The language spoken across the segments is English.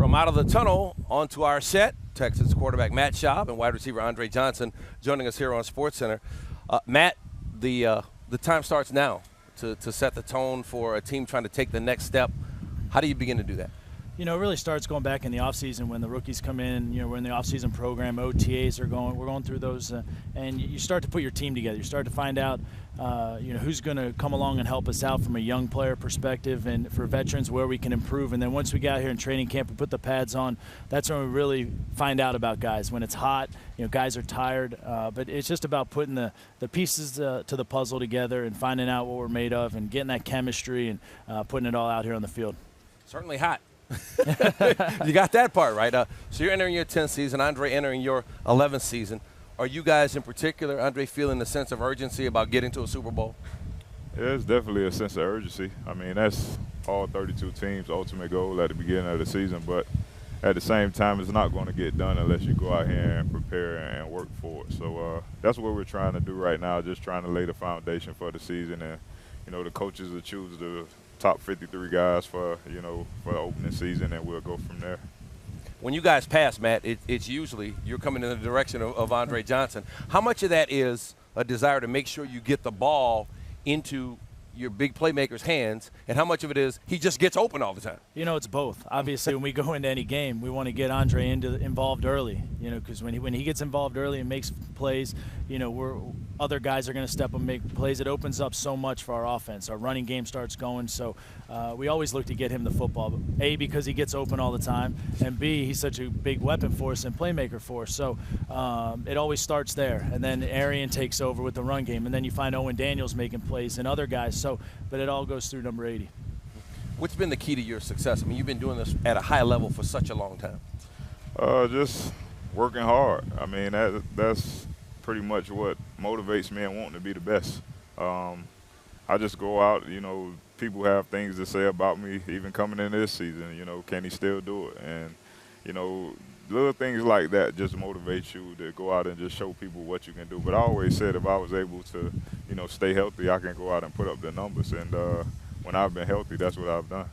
From out of the tunnel onto our set, Texans quarterback Matt Schaub and wide receiver Andre Johnson joining us here on SportsCenter. Matt, the time starts now to set the tone for a team trying to take the next step. How do you begin to do that? You know, it really starts going back in the offseason when the rookies come in. You know, we're in the offseason program. OTAs are going. We're going through those, and you start to put your team together. You start to find out, you know, who's going to come along and help us out from a young player perspective, and for veterans where we can improve. And then once we get out here in training camp, we put the pads on. That's when we really find out about guys. When it's hot, you know, guys are tired. But it's just about putting the pieces to the puzzle together and finding out what we're made of and getting that chemistry and putting it all out here on the field. Certainly hot. You got that part right. So you're entering your 10th season, Andre entering your 11th season. Are you guys in particular, Andre, feeling a sense of urgency about getting to a Super Bowl? Yeah, it's definitely a sense of urgency. I mean, that's all 32 teams' ultimate goal at the beginning of the season. But at the same time, it's not going to get done unless you go out here and prepare and work for it. So that's what we're trying to do right now, just trying to lay the foundation for the season. And, you know, the coaches will choose the top 53 guys for the opening season, and we'll go from there. When you guys pass, Matt, it's usually you're coming in the direction of Andre Johnson. How much of that is a desire to make sure you get the ball into your big playmaker's hands, and how much of it is he just gets open all the time? You know, it's both. Obviously, when we go into any game, we want to get Andre involved early, you know, because when he gets involved early and makes plays, you know, other guys are going to step up and make plays. It opens up so much for our offense. Our running game starts going, so we always look to get him the football. A, because he gets open all the time, and B, he's such a big weapon for us and playmaker for us. So it always starts there, and then Arian takes over with the run game, and then you find Owen Daniels making plays and other guys. So, but it all goes through number 80. What's been the key to your success? I mean, you've been doing this at a high level for such a long time. Just working hard. I mean, that's pretty much what motivates me and wanting to be the best. I just go out, you know, people have things to say about me, even coming in this season, you know, can he still do it? And, you know, little things like that just motivate you to go out and just show people what you can do. But I always said if I was able to, you know, stay healthy, I can go out and put up the numbers. And when I've been healthy, that's what I've done.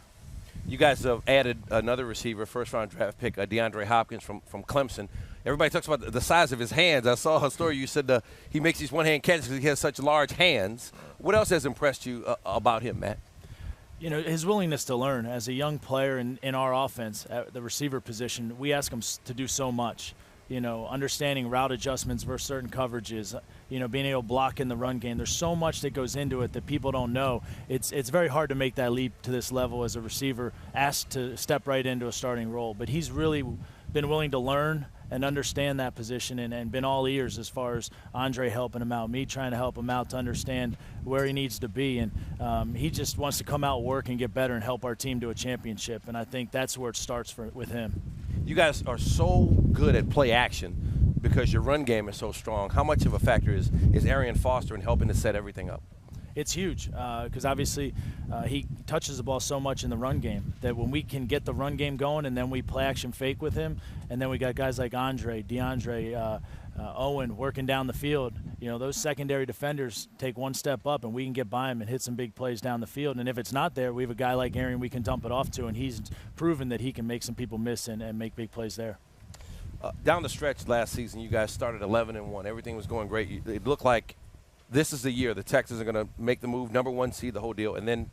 You guys have added another receiver, first-round draft pick, DeAndre Hopkins from Clemson. Everybody talks about the size of his hands. I saw a story you said he makes these one-hand catches because he has such large hands. What else has impressed you about him, Matt? You know, his willingness to learn. As a young player in our offense at the receiver position, we ask him to do so much. You know, understanding route adjustments versus certain coverages, you know, being able to block in the run game. There's so much that goes into it that people don't know. It's very hard to make that leap to this level as a receiver asked to step right into a starting role. But he's really been willing to learn and understand that position and been all ears as far as Andre helping him out, me trying to help him out to understand where he needs to be. And he just wants to come out, work, and get better and help our team to a championship. And I think that's where it starts with him. You guys are so good at play action because your run game is so strong. How much of a factor is Arian Foster in helping to set everything up? It's huge because obviously he touches the ball so much in the run game that when we can get the run game going and then we play action fake with him, and then we got guys like Andre, DeAndre, Owen working down the field, you know, those secondary defenders take one step up and we can get by him and hit some big plays down the field. And if it's not there, we have a guy like Arian we can dump it off to, and he's proven that he can make some people miss and make big plays there. Down the stretch last season, you guys started 11-1. Everything was going great. It looked like this is the year the Texans are going to make the move, number 1 seed, the whole deal, and then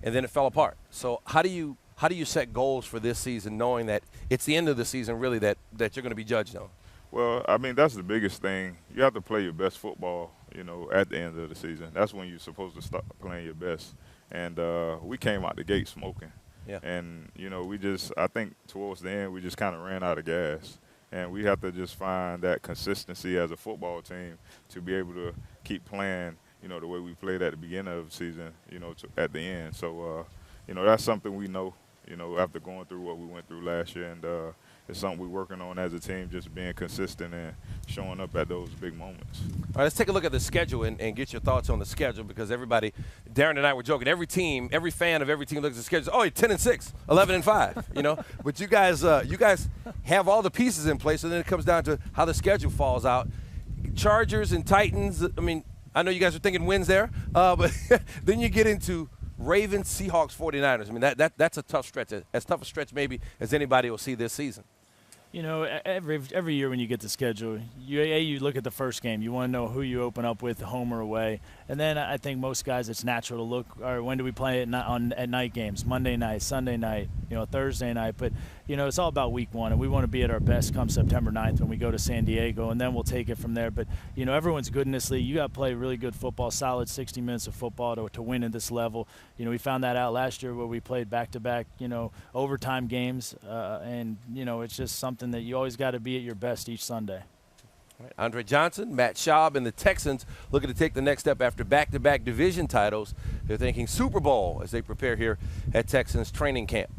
it fell apart. So how do you set goals for this season, knowing that it's the end of the season, really, that you're going to be judged on? Well, I mean, that's the biggest thing. You have to play your best football, you know, at the end of the season. That's when you're supposed to start playing your best. And we came out the gate smoking. Yeah. And, you know, I think towards the end we just kind of ran out of gas. And we have to just find that consistency as a football team to be able to keep playing, you know, the way we played at the beginning of the season, you know, at the end. So, you know, that's something we know, you know, after going through what we went through last year. And it's something we're working on as a team, just being consistent and showing up at those big moments. All right, let's take a look at the schedule and get your thoughts on the schedule, because everybody, Darren and I were joking, every fan of every team looks at the schedule, oh, you're 10-6, 11-5, you know. But you guys have all the pieces in place, and then it comes down to how the schedule falls out. Chargers and Titans, I mean, I know you guys are thinking wins there, but then you get into Ravens, Seahawks, 49ers. I mean, that's a tough stretch, as tough a stretch maybe as anybody will see this season. You know, every year when you get the schedule, you look at the first game. You want to know who you open up with, home or away. And then I think most guys, it's natural to look, all right, when do we play at night games? Monday night, Sunday night, Thursday night. But, it's all about week one, and we want to be at our best come September 9th when we go to San Diego, and then we'll take it from there. But, everyone's good in this league. You got to play really good football, solid 60 minutes of football to win at this level. We found that out last year where we played back-to-back, overtime games. And, it's just something that you always got to be at your best each Sunday. Right. Andre Johnson, Matt Schaub, and the Texans looking to take the next step after back-to-back division titles. They're thinking Super Bowl as they prepare here at Texans training camp.